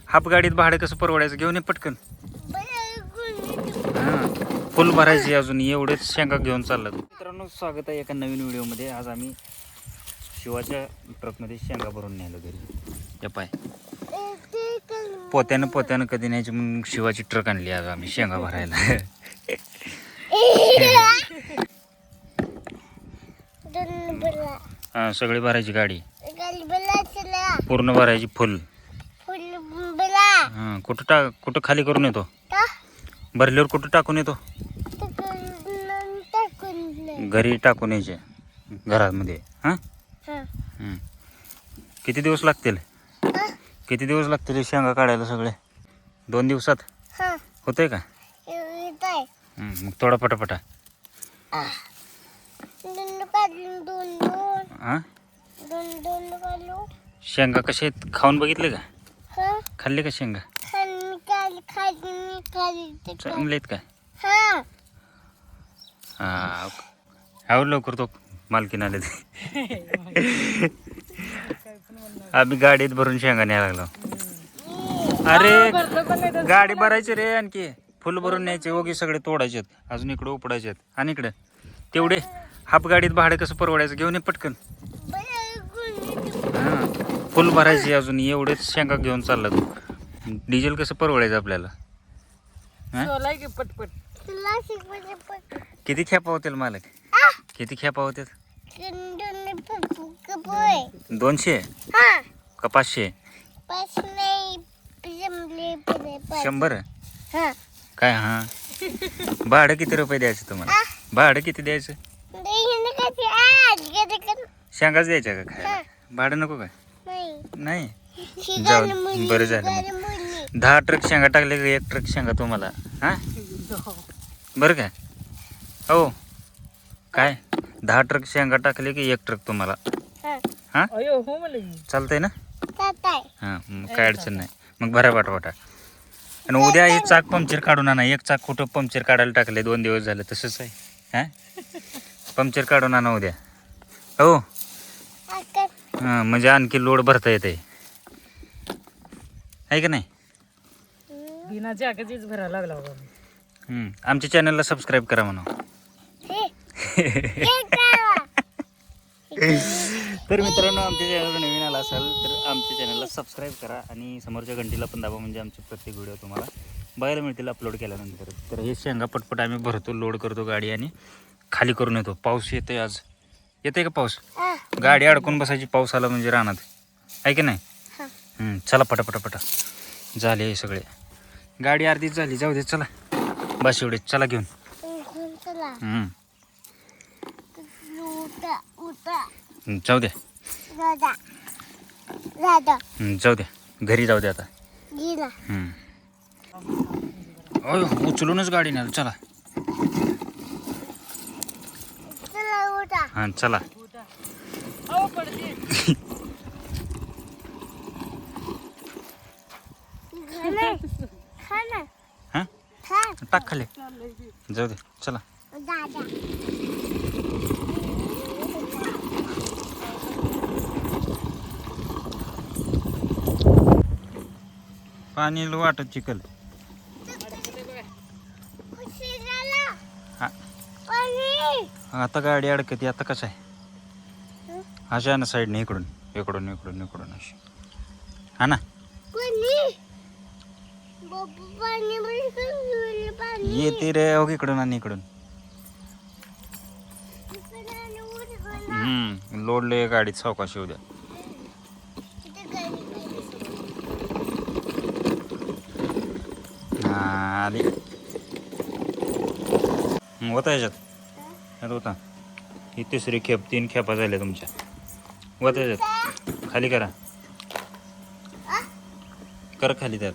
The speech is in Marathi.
हाफ गाडीत भाडं कसं परवडायचं? घेऊन ये पटकन. हां, फुल भरायची अजून. एवढेच शेंगा घेऊन चालला तू. मित्रांनो, स्वागत आहे एका नवीन व्हिडिओमध्ये. आज आम्ही शिवाच्या ट्रकमध्ये शेंगा भरून न्यायला घरी. या पाय पोत्यानं कधी न्यायची म्हणून शिवाची ट्रक आणली आज आम्ही शेंगा भरायला. हां, सगळी भरायची गाडी पूर्ण भरायची फुल. हां, कुठं खाली करून येतो? भरल्यावर कुठं टाकून येतो? घरी टाकून यायचे घरामध्ये. हां, किती दिवस लागतील? किती दिवस लागतील शेंगा काढायला सगळे? 2 दिवसात होतंय का? मग थोडा पटापटा. हां, शेंगा कशा आहेत? खाऊन बघितले का? खाल्ले का शेंगा? चांगले आहेत का? हां, हाव लवकर तो मालकीन आले ते. आम्ही गाडीत भरून शेंगा न्यायला लागलो. अरे गाडी भरायची रे, आणखी फुल भरून न्यायचे. ओगी सगळे तोडायचे अजून, इकडे उपडायचे आणि इकडे तेवढे. हाफ गाडीत भाडं कसं परवडायचं? घेऊन ये पटकन. हां, फुल भरायची अजून. एवढेच शेंगा घेऊन चालला तू. डिझेल कसं परवडायचं आपल्याला? पटपट किती खेपा होतील मालक? किती खेपा होतील? 200 का 500? 100 काय? हां, भाडं किती रुपये द्यायचं तुम्हाला? भाडं किती द्यायचं? शेंगाच द्यायच्या का खायला? भाडं नको काय? नाही, जाऊ बरं झालं. मग 10 ट्रक शेंगा टाकले का 1 ट्रक शेंगा तुम्हाला? हां, बरं काय? हो काय? 10 ट्रक शेंगा टाकले की 1 ट्रक तुम्हाला. हां, चालतंय ना? हां, मग काय अडचण नाही. मग भरा पाठवाटा. आणि उद्या हे चाक पंक्चर काढून आणा. 1 चाक कुठं पंक्चर काढायला टाकले 2 दिवस झाले तसंच आहे. हां, पंक्चर काढून आणा उद्या. हो, हां, म्हणजे आणखी लोड भरता येते आहे का नाही? भरायला लागला. आमच्या चॅनलला सबस्क्राईब करा म्हणा. तर मित्रांनो, आमच्या चॅनलवर नवीन आला असाल तर आमच्या चॅनलला सबस्क्राईब करा आणि समोरच्या घंटीला पण दाबा, म्हणजे आमचे प्रत्येक व्हिडिओ तुम्हाला बघायला मिळतील अपलोड केल्यानंतर. तर हे शेंगा पटपट आम्ही भरतो, लोड करतो गाडी आणि खाली करून येतो. पाऊस येतोय आज. येते का पाऊस? गाडी अडकून बसायची पाऊस आला म्हणजे रानात, आहे की नाही? चला पटापटापटा. झाले सगळे. गाडी अर्धीच झाली. जाऊ दे, चला बस एवढे. चला घेऊन. जाऊ द्या, जाऊ द्या, घरी जाऊ द्या आता. उचलूनच गाडी नाही. चला. हां, चला. हां, टाक खाली. जाऊ दे, चला. पाणी वाटत चिखल. आता गाडी अडकते. आता कसं आहे? अशा ना साईडने, इकडून इकडून इकडून इकडून अशी. हा ना, येते रे. हो, इकडून आणि इकडून. लोडले गाडीत. सावकाश येऊ द्या. आली होता याच्यात होता. ही 3री खेप. 3 खेपा झाल्या तुमच्या. होता याच्यात. खाली करा. कर खाली त्यात.